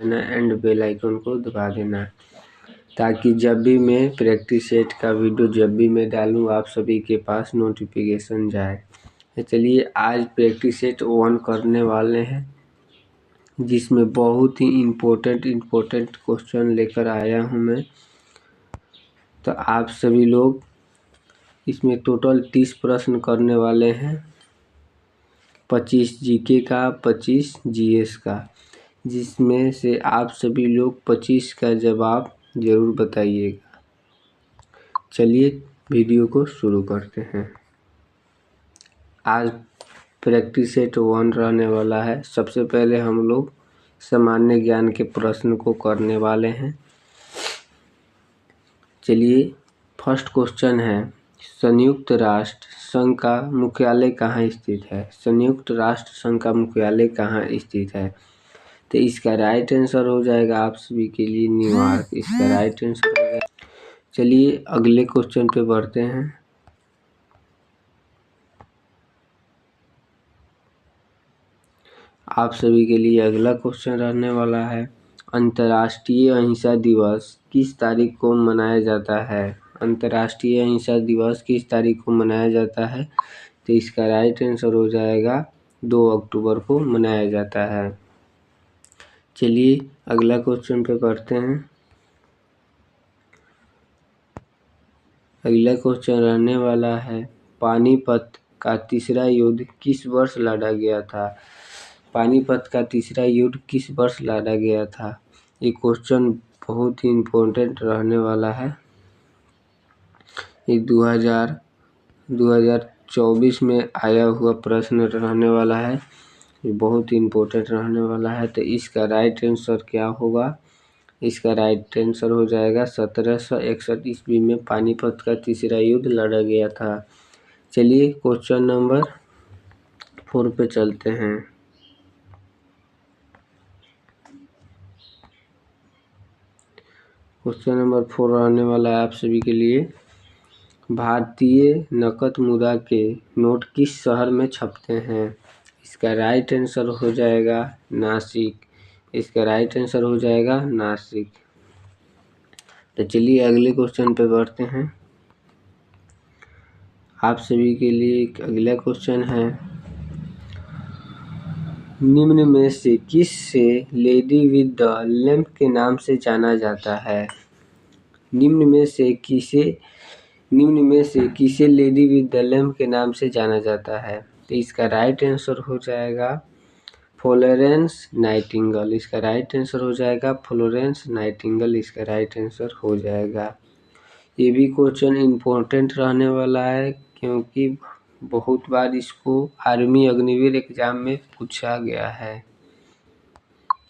देना and bell icon को दबा देना, ताकि जब भी मैं प्रैक्टिस सेट का वीडियो जब भी मैं डालूँ आप सभी के पास नोटिफिकेशन जाए। तो चलिए आज प्रैक्टिस सेट 1 करने वाले हैं, जिसमें बहुत ही इम्पोर्टेंट क्वेश्चन लेकर आया हूँ मैं। तो आप सभी लोग इसमें टोटल 30 प्रश्न करने वाले हैं, 25 जीके का, 25 जीएस का, जिसमें से आप सभी लोग 25 का जवाब ज़रूर बताइएगा। चलिए वीडियो को शुरू करते हैं। आज प्रैक्टिस सेट 1 रहने वाला है। सबसे पहले हम लोग सामान्य ज्ञान के प्रश्न को करने वाले हैं। चलिए फर्स्ट क्वेश्चन है, संयुक्त राष्ट्र संघ का मुख्यालय कहाँ स्थित है? संयुक्त राष्ट्र संघ का मुख्यालय कहाँ स्थित है? तो इसका राइट आंसर हो जाएगा आप सभी के लिए न्यूयॉर्क। इसका राइट आंसर हो जाएगा। चलिए अगले क्वेश्चन पे बढ़ते हैं। आप सभी के लिए अगला क्वेश्चन रहने वाला है, अंतर्राष्ट्रीय अहिंसा दिवस किस तारीख को मनाया जाता है? अंतर्राष्ट्रीय अहिंसा दिवस किस तारीख को मनाया जाता है? तो इसका राइट आंसर हो जाएगा 2 अक्टूबर को मनाया जाता है। चलिए अगला क्वेश्चन पे बढ़ते हैं। अगला क्वेश्चन रहने वाला है, पानीपत का तीसरा युद्ध किस वर्ष लड़ा गया था? पानीपत का तीसरा युद्ध किस वर्ष लड़ा गया था? ये क्वेश्चन बहुत ही इम्पोर्टेंट रहने वाला है। ये 2024 में आया हुआ प्रश्न रहने वाला है। ये बहुत ही इम्पोर्टेंट रहने वाला है। तो इसका राइट आंसर क्या होगा? इसका राइट आंसर हो जाएगा 1761 ईस्वी में पानीपत का तीसरा युद्ध लड़ा गया था। चलिए क्वेश्चन नंबर 4 पे चलते हैं। क्वेश्चन नंबर 4 रहने वाला है आप सभी के लिए, भारतीय नकद मुद्रा के नोट किस शहर में छपते हैं? इसका राइट आंसर हो जाएगा नासिक। इसका राइट आंसर हो जाएगा नासिक। तो चलिए अगले क्वेश्चन पे बढ़ते हैं। आप सभी के लिए एक अगला क्वेश्चन है, निम्न में से किसे लेडी विद द लैम्प के नाम से जाना जाता है? निम्न में से किसे लेडी विद द लैम्प के नाम से जाना जाता है? तो इसका राइट आंसर हो जाएगा फ्लोरेंस नाइटिंगेल। इसका राइट आंसर हो जाएगा फ्लोरेंस नाइटिंगेल। इसका राइट आंसर हो जाएगा। ये भी क्वेश्चन इम्पोर्टेंट रहने वाला है, क्योंकि बहुत बार इसको आर्मी अग्निवीर एग्जाम में पूछा गया है।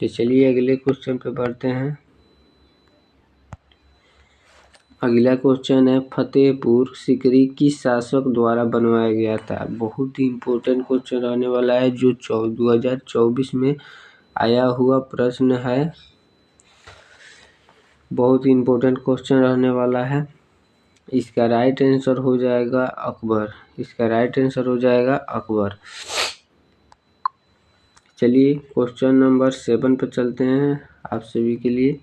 तो चलिए अगले क्वेश्चन पे बढ़ते हैं। अगला क्वेश्चन है, फतेहपुर सीकरी किस शासक द्वारा बनवाया गया था? बहुत ही इम्पोर्टेंट क्वेश्चन रहने वाला है, जो 2024 में आया हुआ प्रश्न है। बहुत ही इम्पोर्टेंट क्वेश्चन रहने वाला है। इसका राइट आंसर हो जाएगा अकबर। इसका राइट आंसर हो जाएगा अकबर। चलिए क्वेश्चन नंबर 7 पर चलते हैं आप सभी के लिए।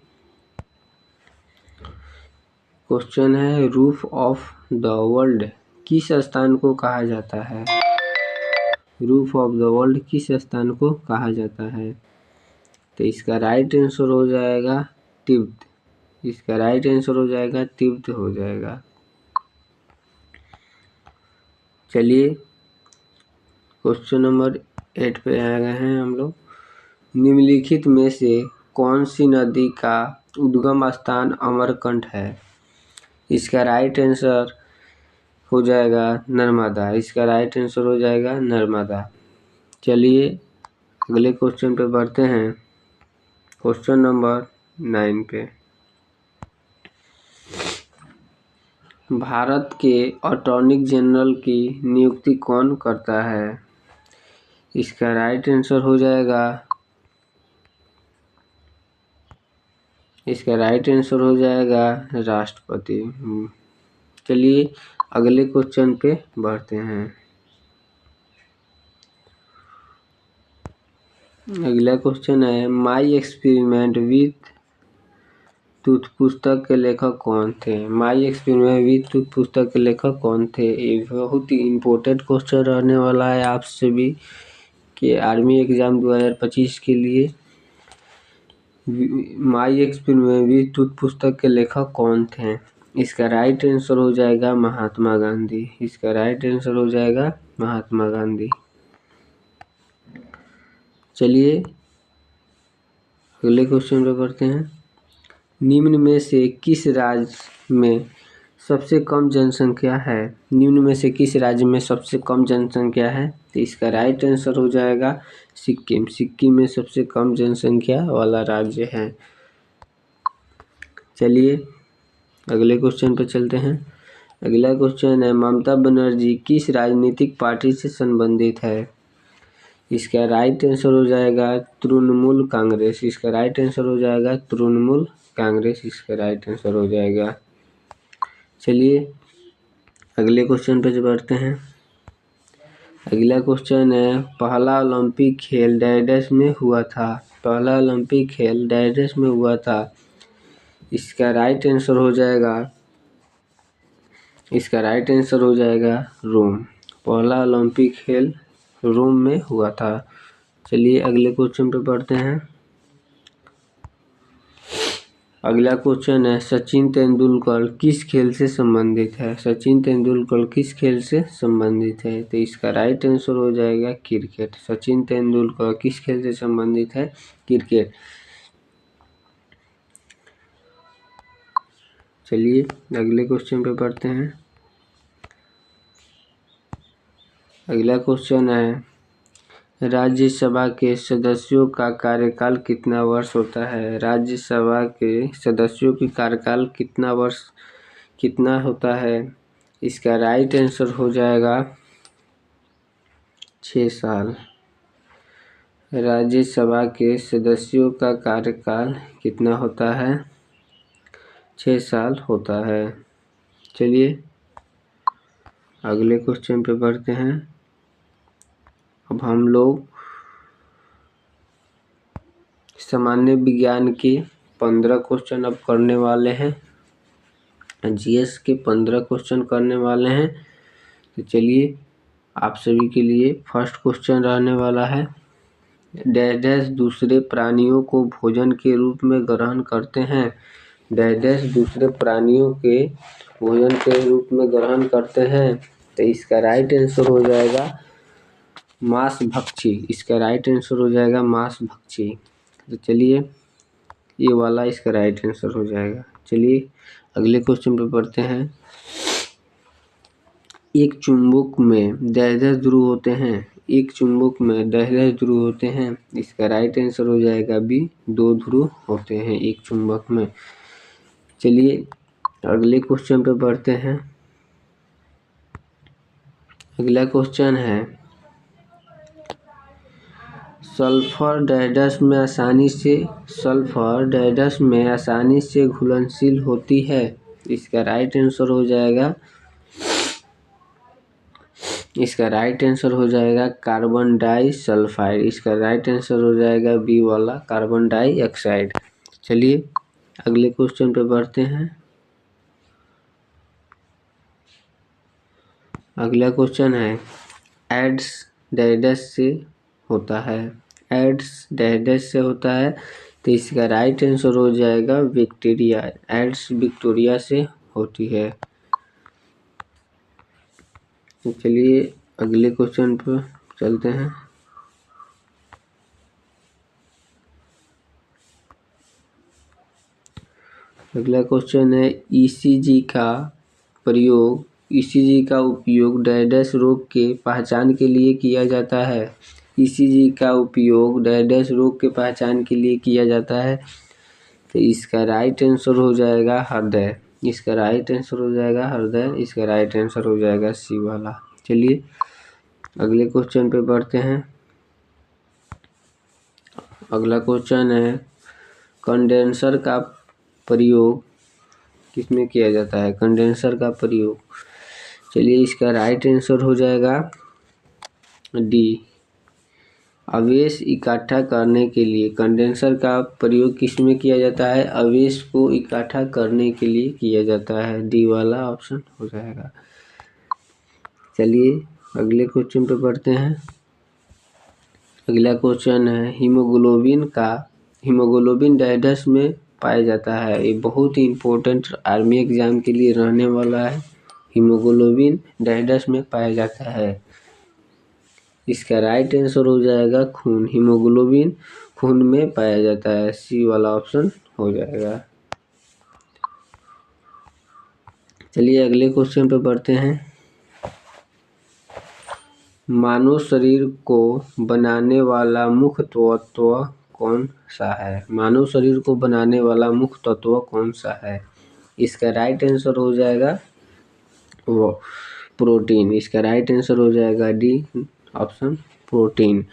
क्वेश्चन है, रूफ ऑफ द वर्ल्ड किस स्थान को कहा जाता है? रूफ ऑफ द वर्ल्ड किस स्थान को कहा जाता है? तो इसका राइट आंसर हो जाएगा तिब्बत। इसका राइट आंसर हो जाएगा तिब्बत हो जाएगा। चलिए क्वेश्चन नंबर 8 पे आ गए हैं हम लोग। निम्नलिखित में से कौन सी नदी का उद्गम स्थान अमरकंटक है? इसका राइट आंसर हो जाएगा नर्मदा। इसका राइट आंसर हो जाएगा नर्मदा। चलिए अगले क्वेश्चन पे बढ़ते हैं, क्वेश्चन नंबर 9 पे। भारत के अटॉर्नी जनरल की नियुक्ति कौन करता है? इसका राइट आंसर हो जाएगा, इसका राइट आंसर हो जाएगा राष्ट्रपति। चलिए अगले क्वेश्चन पे बढ़ते हैं। अगला क्वेश्चन है माई एक्सपेरिमेंट विथ टूथ पुस्तक के लेखक कौन थे। माई एक्सपेरिमेंट विथ टूथ पुस्तक के लेखक कौन थे। ये बहुत ही इम्पोर्टेंट क्वेश्चन रहने वाला है आप सभी के आर्मी एग्जाम 2025 के लिए। माई एक्सपेरिमेंट विथ टूथ पुस्तक के लेखक कौन थे। इसका राइट आंसर हो जाएगा महात्मा गांधी। इसका राइट आंसर हो जाएगा महात्मा गांधी। चलिए अगले क्वेश्चन पे बढ़ते हैं। निम्न में से किस राज्य में सबसे कम जनसंख्या है। निम्न में से किस राज्य में सबसे कम जनसंख्या है। तो इसका राइट आंसर हो जाएगा सिक्किम। सिक्किम में सबसे कम जनसंख्या वाला राज्य है। चलिए अगले क्वेश्चन पर चलते हैं। अगला क्वेश्चन है ममता बनर्जी किस राजनीतिक पार्टी से संबंधित है। इसका राइट आंसर हो जाएगा तृणमूल कांग्रेस। इसका राइट आंसर हो जाएगा तृणमूल कांग्रेस। इसका राइट आंसर हो जाएगा। चलिए अगले क्वेश्चन पे बढ़ते हैं। अगला क्वेश्चन है पहला ओलंपिक खेल डैश में हुआ था। पहला ओलंपिक खेल डैश में हुआ था। इसका राइट आंसर हो जाएगा रोम। पहला ओलंपिक खेल रोम में हुआ था। चलिए अगले क्वेश्चन पे बढ़ते हैं। अगला क्वेश्चन है सचिन तेंदुलकर किस खेल से संबंधित है। सचिन तेंदुलकर किस खेल से संबंधित है। तो इसका राइट आंसर हो जाएगा क्रिकेट। सचिन तेंदुलकर किस खेल से संबंधित है। क्रिकेट। चलिए अगले क्वेश्चन पे बढ़ते हैं। अगला क्वेश्चन है राज्यसभा के सदस्यों का कार्यकाल कितना वर्ष होता है। राज्यसभा के सदस्यों की कार्यकाल कितना होता है। इसका राइट आंसर हो जाएगा 6 साल। राज्यसभा के सदस्यों का कार्यकाल कितना होता है। 6 साल होता है। चलिए अगले क्वेश्चन पे बढ़ते हैं। अब हम लोग सामान्य विज्ञान के 15 क्वेश्चन अब करने वाले हैं। जीएस के 15 क्वेश्चन करने वाले हैं। तो चलिए आप सभी के लिए फर्स्ट क्वेश्चन रहने वाला है डैश दूसरे प्राणियों को भोजन के रूप में ग्रहण करते हैं। डैश दूसरे प्राणियों के भोजन के रूप में ग्रहण करते हैं। तो इसका राइट आंसर हो जाएगा मांस भक्षी। इसका राइट आंसर हो जाएगा मांस भक्षी। तो चलिए ये वाला इसका राइट आंसर हो जाएगा। चलिए अगले क्वेश्चन पे बढ़ते हैं। एक चुंबक में डैश ध्रुव होते हैं। एक चुंबक में डैश ध्रुव होते हैं। इसका राइट आंसर हो जाएगा बी। 2 ध्रुव होते हैं एक चुंबक में। चलिए अगले क्वेश्चन पे बढ़ते हैं। अगला क्वेश्चन है सल्फर डैश में आसानी से घुलनशील होती है। इसका राइट आंसर हो जाएगा कार्बन डाइसल्फाइड। इसका राइट आंसर हो जाएगा बी वाला कार्बन डाइऑक्साइड। चलिए अगले क्वेश्चन पे बढ़ते हैं। अगला क्वेश्चन है एड्स डैश से होता है। एड्स डैश से होता है। तो इसका राइट आंसर हो जाएगा विक्टोरिया। एड्स विक्टोरिया से होती है। चलिए अगले क्वेश्चन पर चलते हैं। अगला क्वेश्चन है ईसीजी का उपयोग डैश रोग के पहचान के लिए किया जाता है। ईसीजी का उपयोग डैश रोग के पहचान के लिए किया जाता है। तो इसका राइट आंसर हो जाएगा हृदय। इसका राइट आंसर हो जाएगा हृदय। इसका राइट आंसर हो जाएगा सी वाला। चलिए अगले क्वेश्चन पे बढ़ते हैं। अगला क्वेश्चन है कंडेंसर का प्रयोग किसमें किया जाता है। कंडेंसर का प्रयोग। चलिए इसका राइट आंसर हो जाएगा डी अवेश इकट्ठा करने के लिए कंडेंसर का प्रयोग किसमें किया जाता है? अवेश को इकट्ठा करने के लिए किया जाता है। डी वाला ऑप्शन हो जाएगा। चलिए अगले क्वेश्चन पे बढ़ते हैं। अगला क्वेश्चन है हीमोग्लोबिन डैश में पाया जाता है। ये बहुत ही इम्पोर्टेंट आर्मी एग्जाम के लिए रहने वाला है। हीमोग्लोबिन डैश में पाया जाता है। इसका राइट आंसर हो जाएगा खून। हीमोग्लोबिन खून में पाया जाता है। सी वाला ऑप्शन हो जाएगा। चलिए अगले क्वेश्चन पे बढ़ते हैं। मानव शरीर को बनाने वाला मुख्य तत्व कौन सा है? मानव शरीर को बनाने वाला मुख्य तत्व कौन सा है? इसका राइट आंसर हो जाएगा वो प्रोटीन। इसका राइट आंसर हो जाएगा डी ऑप्शन प्रोटीन।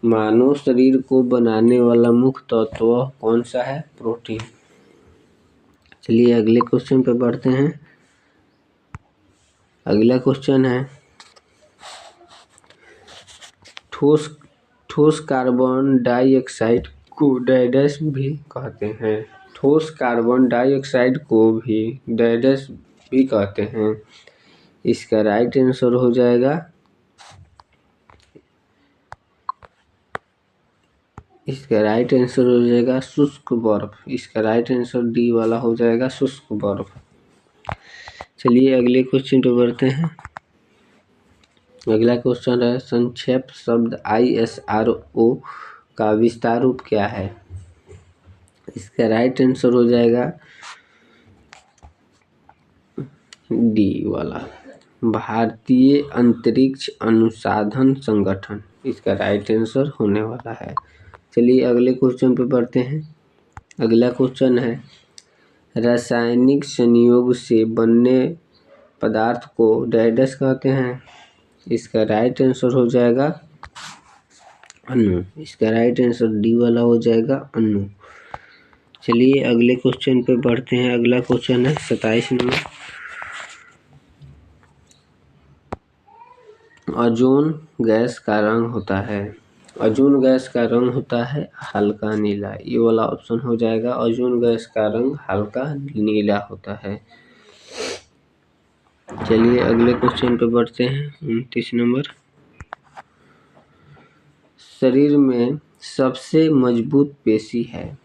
मानव शरीर को बनाने वाला मुख्य तत्व कौन सा है? प्रोटीन। चलिए अगले क्वेश्चन पे बढ़ते हैं। अगला क्वेश्चन है ठोस कार्बन डाइऑक्साइड को डैश भी कहते हैं। ठोस कार्बन डाइऑक्साइड को भी डैश भी कहते हैं। इसका राइट आंसर हो जाएगा शुष्क बर्फ। इसका राइट आंसर डी वाला हो जाएगा शुष्क बर्फ। चलिए अगले क्वेश्चन पे बढ़ते हैं। अगला क्वेश्चन है संक्षेप शब्द ISRO का विस्तार रूप क्या है? इसका राइट आंसर हो जाएगा डी वाला भारतीय अंतरिक्ष अनुसंधान संगठन। इसका राइट आंसर होने वाला है। चलिए अगले क्वेश्चन पे बढ़ते हैं। अगला क्वेश्चन है रासायनिक संयोग से बनने पदार्थ को डैश कहते हैं। इसका राइट आंसर हो जाएगा अणु। इसका राइट आंसर डी वाला हो जाएगा अणु। चलिए अगले क्वेश्चन पे बढ़ते हैं। अगला क्वेश्चन है 27 नंबर। ओजोन गैस का रंग होता है। ओजोन गैस का रंग होता है हल्का नीला। ये वाला ऑप्शन हो जाएगा। ओजोन गैस का रंग हल्का नीला होता है। चलिए अगले क्वेश्चन पे बढ़ते हैं। 29 नंबर। शरीर में सबसे मजबूत पेशी है।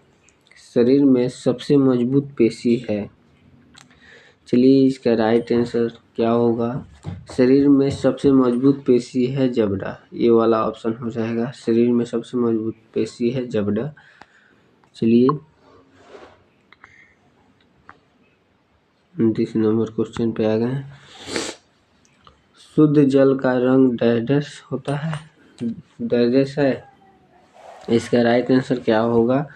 शरीर में सबसे मजबूत पेशी है। चलिए इसका राइट आंसर क्या होगा? शरीर में सबसे मजबूत पेशी है जबड़ा। ये वाला ऑप्शन हो जाएगा। शरीर में सबसे मजबूत पेशी है जबड़ा। चलिए 29 नंबर क्वेश्चन पे आ गए। शुद्ध जल का रंग डैश होता है। डैश है। इसका राइट आंसर क्या होगा?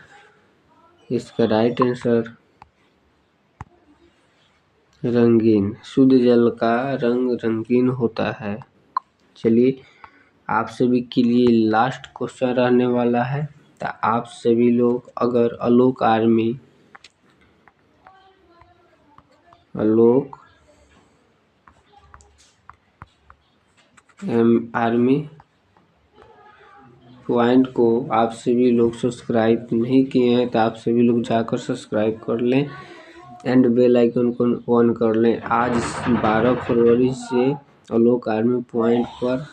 इसका राइट आंसर रंगीन। शुद्ध जल का रंग रंगीन होता है। चलिए आप सभी के लिए लास्ट क्वेश्चन रहने वाला है। तो आप सभी लोग अगर आलोक आर्मी पॉइंट को आप सभी लोग सब्सक्राइब नहीं किए हैं तो आप सभी लोग जाकर सब्सक्राइब कर लें एंड बेल आइकन को ऑन कर लें। आज 12 फरवरी से आलोक आर्मी पॉइंट पर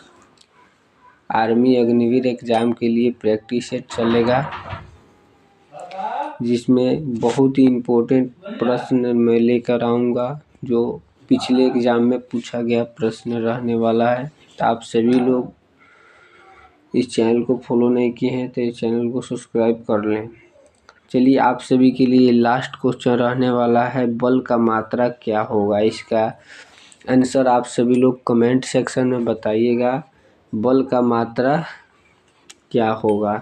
आर्मी अग्निवीर एग्जाम के लिए प्रैक्टिस सेट चलेगा, जिसमें बहुत ही इम्पोर्टेंट प्रश्न मैं लेकर आऊँगा जो पिछले एग्जाम में पूछा गया प्रश्न रहने वाला है। तो आप सभी लोग इस चैनल को फॉलो नहीं किए हैं तो इस चैनल को सब्सक्राइब कर लें। चलिए आप सभी के लिए लास्ट क्वेश्चन रहने वाला है बल का मात्रा क्या होगा? इसका आंसर आप सभी लोग कमेंट सेक्शन में बताइएगा। बल का मात्रा क्या होगा?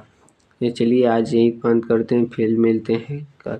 ये चलिए आज यहीं बंद करते हैं, फिर मिलते हैं।